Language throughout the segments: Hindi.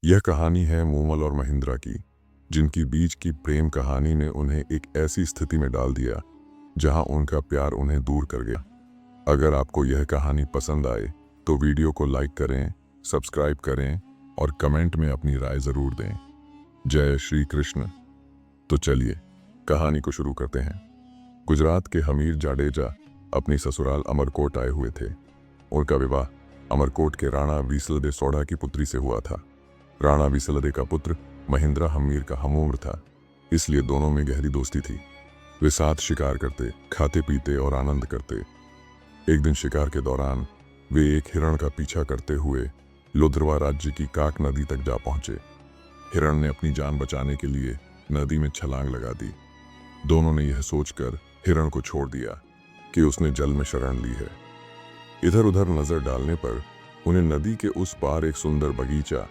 यह कहानी है मूमल और महिंद्रा की, जिनकी बीच की प्रेम कहानी ने उन्हें एक ऐसी स्थिति में डाल दिया जहां उनका प्यार उन्हें दूर कर गया। अगर आपको यह कहानी पसंद आए तो वीडियो को लाइक करें, सब्सक्राइब करें और कमेंट में अपनी राय जरूर दें। जय श्री कृष्ण। तो चलिए कहानी को शुरू करते हैं। गुजरात के हमीर जाडेजा अपनी ससुराल अमरकोट आए हुए थे। उनका विवाह अमरकोट के राणा वीसलदे सोढ़ा की पुत्री से हुआ था। राणा वीसलदे का पुत्र महिंद्रा हमीर का हमउम्र था, इसलिए दोनों में गहरी दोस्ती थी। वे साथ शिकार करते, खाते पीते और आनंद करते। एक दिन शिकार के दौरान वे एक हिरण का पीछा करते हुए लोधरवा राज्य की काक नदी तक जा पहुंचे। हिरण ने अपनी जान बचाने के लिए नदी में छलांग लगा दी। दोनों ने यह सोचकर हिरण को छोड़ दिया कि उसने जल में शरण ली है। इधर उधर नजर डालने पर उन्हें नदी के उस पार एक सुंदर बगीचा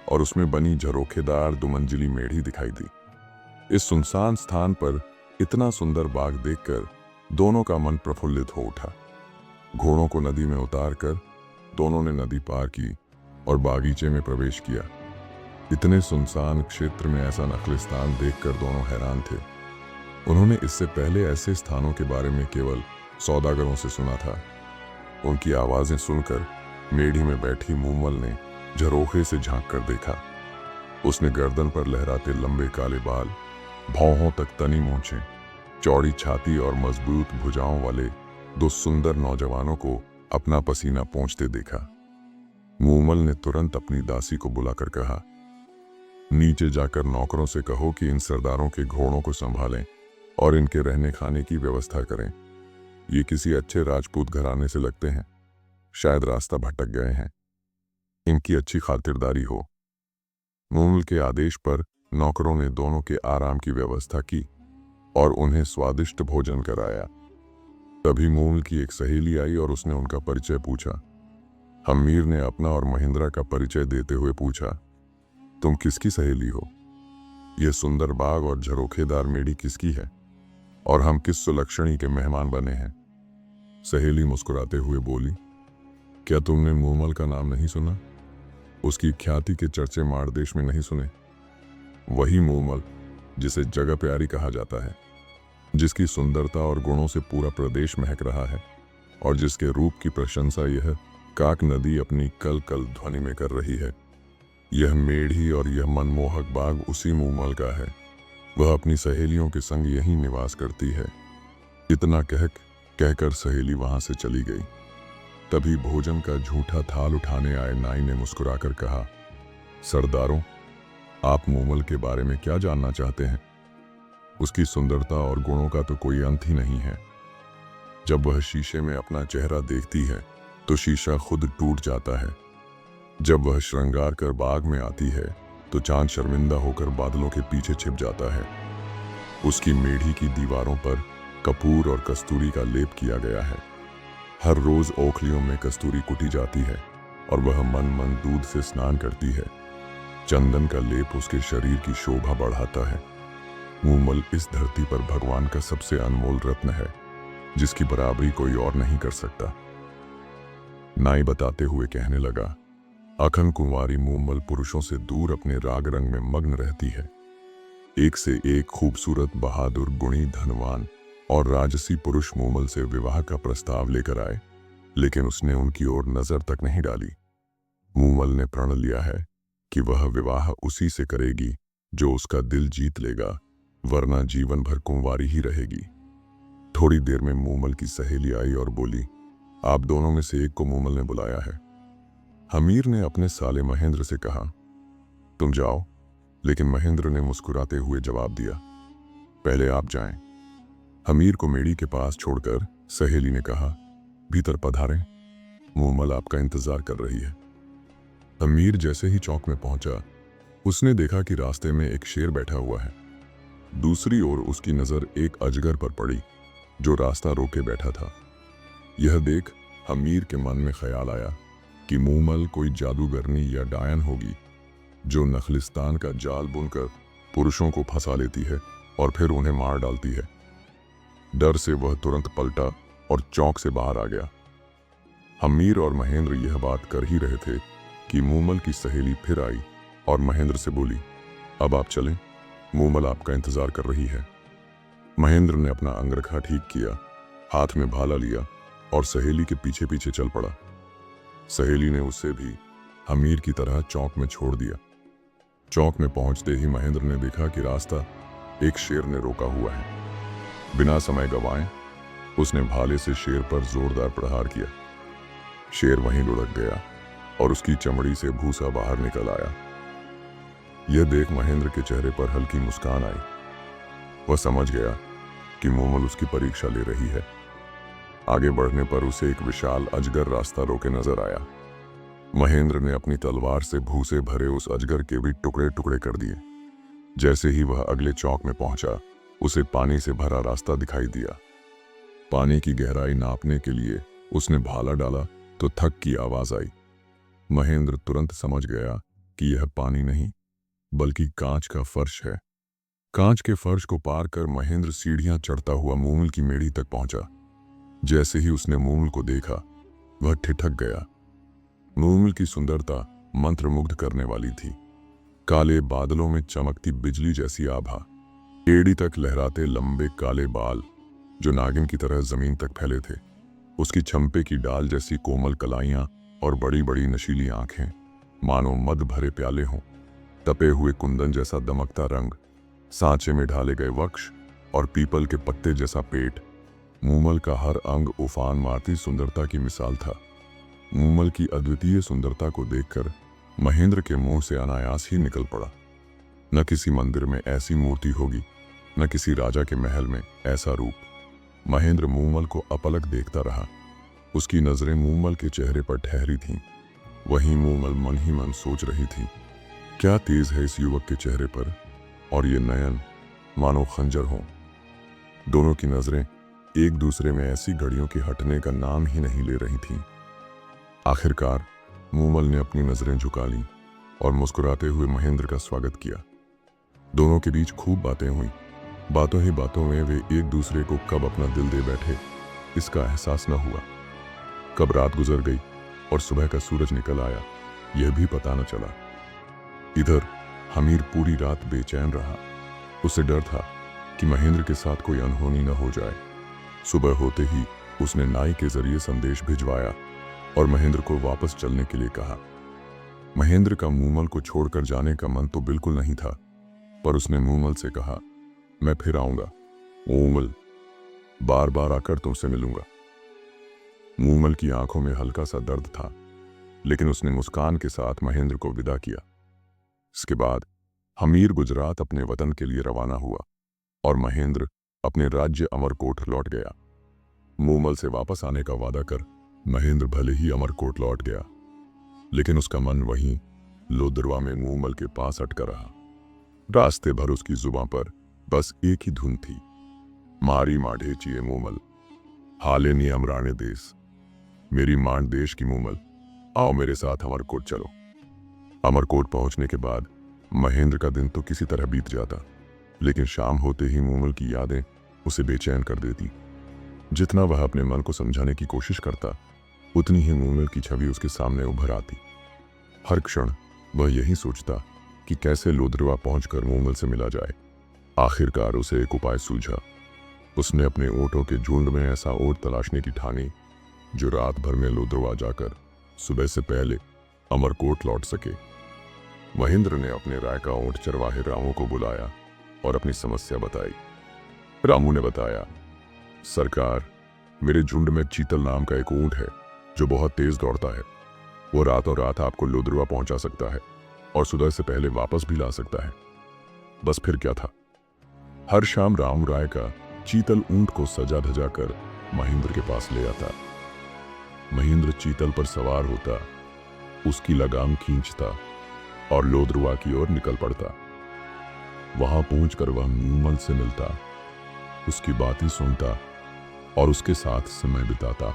और उसमें बनी झरोखेदार दुमंजिली मेढ़ी दिखाई दी। इस सुनसान स्थान पर इतना सुंदर बाग देखकर दोनों का मन प्रफुल्लित हो उठा। घोड़ों को नदी में उतारकर दोनों ने नदी पार की और बागीचे में प्रवेश किया। इतने सुनसान क्षेत्र में ऐसा नखलिस्तान देखकर दोनों हैरान थे। उन्होंने इससे पहले ऐसे स्थानों के बारे में केवल सौदागरों से सुना था। उनकी आवाजें सुनकर मेढ़ी में बैठी मूमल ने झरोखे से झांक कर देखा। उसने गर्दन पर लहराते लंबे काले बाल, भौहों तक तनी मूंछें, चौड़ी छाती और मजबूत भुजाओं वाले दो सुंदर नौजवानों को अपना पसीना पोंछते देखा। मूमल ने तुरंत अपनी दासी को बुलाकर कहा, नीचे जाकर नौकरों से कहो कि इन सरदारों के घोड़ों को संभालें और इनके रहने खाने की व्यवस्था करें। ये किसी अच्छे राजपूत घराने से लगते हैं, शायद रास्ता भटक गए हैं, इनकी अच्छी खातिरदारी हो। मूमल के आदेश पर नौकरों ने दोनों के आराम की व्यवस्था की और उन्हें स्वादिष्ट भोजन कराया। तभी मूमल की एक सहेली आई और उसने उनका परिचय पूछा। हमीर ने अपना और महिंद्रा का परिचय देते हुए पूछा, तुम किसकी सहेली हो? यह सुंदर बाग और झरोखेदार मेढ़ी किसकी है और हम किस सुलक्षणी के मेहमान बने हैं? सहेली मुस्कुराते हुए बोली, क्या तुमने मूमल का नाम नहीं सुना? उसकी ख्याति के चर्चे मारदेश में नहीं सुने? वही मूमल जिसे जगह प्यारी कहा जाता है, जिसकी सुंदरता और गुणों से पूरा प्रदेश महक रहा है और जिसके रूप की प्रशंसा यह काक नदी अपनी कल कल ध्वनि में कर रही है। यह मेढ़ी और यह मनमोहक बाग उसी मूमल का है। वह अपनी सहेलियों के संग यहीं निवास करती है। इतना कहकर सहेली वहां से चली गई। तभी भोजन का झूठा थाल उठाने आए नाई ने मुस्कुराकर कहा, सरदारों, आप मूमल के बारे में क्या जानना चाहते हैं? उसकी सुंदरता और गुणों का तो कोई अंत ही नहीं है। जब वह शीशे में अपना चेहरा देखती है तो शीशा खुद टूट जाता है। जब वह श्रृंगार कर बाग में आती है तो चांद शर्मिंदा होकर बादलों के पीछे छिप जाता है। उसकी मेढ़ी की दीवारों पर कपूर और कस्तूरी का लेप किया गया है। हर रोज ओखलियों में कस्तूरी कुटी जाती है और वह मन दूध से स्नान करती है। चंदन का लेप उसके शरीर की शोभा बढ़ाता है। मूमल इस धरती पर भगवान का सबसे अनमोल रत्न है, जिसकी बराबरी कोई और नहीं कर सकता। नाई बताते हुए कहने लगा, अखन कुंवारी मूमल पुरुषों से दूर अपने राग रंग में मग्न रहती है। एक से एक खूबसूरत, बहादुर, गुणी, धनवान और राजसी पुरुष मूमल से विवाह का प्रस्ताव लेकर आए, लेकिन उसने उनकी ओर नजर तक नहीं डाली। मूमल ने प्रण लिया है कि वह विवाह उसी से करेगी जो उसका दिल जीत लेगा, वरना जीवन भर कुंवारी ही रहेगी। थोड़ी देर में मूमल की सहेली आई और बोली, आप दोनों में से एक को मूमल ने बुलाया है। हमीर ने अपने साले महेंद्र से कहा, तुम जाओ, लेकिन महेंद्र ने मुस्कुराते हुए जवाब दिया, पहले आप जाएं। हमीर को मेढ़ी के पास छोड़कर सहेली ने कहा, भीतर पधारें, मूमल आपका इंतजार कर रही है। हमीर जैसे ही चौक में पहुंचा, उसने देखा कि रास्ते में एक शेर बैठा हुआ है। दूसरी ओर उसकी नजर एक अजगर पर पड़ी जो रास्ता रोके बैठा था। यह देख हमीर के मन में ख्याल आया कि मूमल कोई जादूगरनी या डायन होगी जो नखलिस्तान का जाल बुनकर पुरुषों को फंसा लेती है और फिर उन्हें मार डालती है। डर से वह तुरंत पलटा और चौक से बाहर आ गया। हमीर और महेंद्र यह बात कर ही रहे थे कि मूमल की सहेली फिर आई और महेंद्र से बोली, अब आप चलें, मूमल आपका इंतजार कर रही है। महेंद्र ने अपना अंगरखा ठीक किया, हाथ में भाला लिया और सहेली के पीछे पीछे चल पड़ा। सहेली ने उसे भी हमीर की तरह चौक में छोड़ दिया। चौक में पहुंचते ही महेंद्र ने देखा कि रास्ता एक शेर ने रोका हुआ है। बिना समय गंवाए उसने भाले से शेर पर जोरदार प्रहार किया। शेर वहीं लुढ़क गया और उसकी चमड़ी से भूसा बाहर निकल आया। यह देख महेंद्र के चेहरे पर हल्की मुस्कान आई। वह समझ गया कि मूमल उसकी परीक्षा ले रही है। आगे बढ़ने पर उसे एक विशाल अजगर रास्ता रोके नजर आया। महेंद्र ने अपनी तलवार से भूसे भरे उस अजगर के भी टुकड़े टुकड़े कर दिए। जैसे ही वह अगले चौक में पहुंचा, उसे पानी से भरा रास्ता दिखाई दिया। पानी की गहराई नापने के लिए उसने भाला डाला तो थक की आवाज आई। महेंद्र तुरंत समझ गया कि यह पानी नहीं बल्कि कांच का फर्श है। कांच के फर्श को पार कर महेंद्र सीढ़ियां चढ़ता हुआ मूमल की मेड़ी तक पहुंचा। जैसे ही उसने मूमल को देखा, वह ठिठक गया। मूमल की सुंदरता मंत्रमुग्ध करने वाली थी। काले बादलों में चमकती बिजली जैसी आभा, एड़ी तक लहराते लंबे काले बाल जो नागिन की तरह जमीन तक फैले थे, उसकी छंपे की डाल जैसी कोमल कलाइयां और बड़ी बड़ी नशीली आंखें मानो मद भरे प्याले हों, तपे हुए कुंदन जैसा दमकता रंग, सांचे में ढाले गए वक्ष और पीपल के पत्ते जैसा पेट। मूमल का हर अंग उफान मारती सुंदरता की मिसाल था। मूमल की अद्वितीय सुंदरता को देखकर महेंद्र के मुंह से अनायास ही निकल पड़ा, न किसी मंदिर में ऐसी मूर्ति होगी, न किसी राजा के महल में ऐसा रूप। महेंद्र मूमल को अपलक देखता रहा। उसकी नजरें मूमल के चेहरे पर ठहरी थीं। वहीं मूमल मन ही मन सोच रही थी, क्या तेज है इस युवक के चेहरे पर, और ये नयन मानो खंजर हों। दोनों की नजरें एक दूसरे में ऐसी घड़ियों के हटने का नाम ही नहीं ले रही थीं। आखिरकार मूमल ने अपनी नजरें झुका लीं और मुस्कुराते हुए महेंद्र का स्वागत किया। दोनों के बीच खूब बातें हुई। बातों ही बातों में वे एक दूसरे को कब अपना दिल दे बैठे इसका एहसास न हुआ। कब रात गुजर गई और सुबह का सूरज निकल आया, यह भी पता न चला। इधर हमीर पूरी रात बेचैन रहा। उसे डर था कि महेंद्र के साथ कोई अनहोनी न हो जाए। सुबह होते ही उसने नाई के जरिए संदेश भिजवाया और महेंद्र को वापस चलने के लिए कहा। महेंद्र का मूमल को छोड़कर जाने का मन तो बिल्कुल नहीं था, पर उसने मूमल से कहा, मैं फिर आऊंगा मूमल, बार बार आकर तुमसे मिलूंगा। मूमल की आंखों में हल्का सा दर्द था, लेकिन उसने मुस्कान के साथ महेंद्र को विदा किया। इसके बाद हमीर गुजरात अपने वतन के लिए रवाना हुआ और महेंद्र अपने राज्य अमरकोट लौट गया। मूमल से वापस आने का वादा कर महेंद्र भले ही अमरकोट लौट गया, लेकिन उसका मन वहीं लोदरवा में मूमल के पास अटका रहा। रास्ते भर उसकी जुबां पर बस एक ही धुन थी, मारी माढ़े चिए मूमल, हाले नी अमराने देश, मेरी मांड देश की मूमल, आओ मेरे साथ अमरकोट चलो। अमरकोट पहुंचने के बाद महेंद्र का दिन तो किसी तरह बीत जाता, लेकिन शाम होते ही मूमल की यादें उसे बेचैन कर देती। जितना वह अपने मन को समझाने की कोशिश करता, उतनी ही मूमल की छवि उसके सामने उभर आती। हर क्षण वह यही सोचता कि कैसे लोदरवा पहुंचकर मूमल से मिला जाए। आखिरकार उसे एक उपाय सूझा। उसने अपने ओटों के झुंड में ऐसा ओट तलाशने की ठानी जो रात भर में लोदरवा जाकर सुबह से पहले अमरकोट लौट सके। महेंद्र ने अपने राय का ऊंट चरवाहे रामू को बुलाया और अपनी समस्या बताई। रामू ने बताया, सरकार, मेरे झुंड में चीतल नाम का एक ऊंट है जो बहुत तेज दौड़ता है। वो रातों रात आपको लोदरवा पहुंचा सकता है और सुबह से पहले वापस भी ला सकता है। बस फिर क्या था। हर शाम राम राय का चीतल ऊंट को सजा धजा कर महेंद्र के पास ले आता। महेंद्र चीतल पर सवार होता, उसकी लगाम खींचता और लोदरवा की ओर निकल पड़ता। वहां पहुंचकर वह मूमल से मिलता, उसकी बातें सुनता और उसके साथ समय बिताता।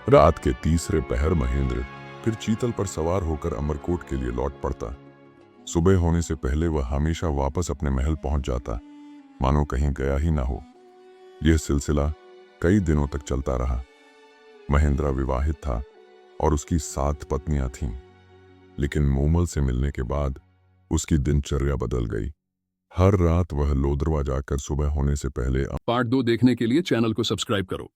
रात के तीसरे पहर महेंद्र फिर चीतल पर सवार होकर अमरकोट के लिए लौट पड़ता। सुबह होने से पहले वह हमेशा वापस अपने महल पहुंच जाता, मानो कहीं गया ही ना हो। यह सिलसिला कई दिनों तक चलता रहा। महेंद्र विवाहित था और उसकी 7 पत्नियां थीं। लेकिन मोमल से मिलने के बाद उसकी दिनचर्या बदल गई। हर रात वह लोदरवा जाकर सुबह होने से पहले पार्ट 2 देखने के लिए चैनल को सब्सक्राइब करो।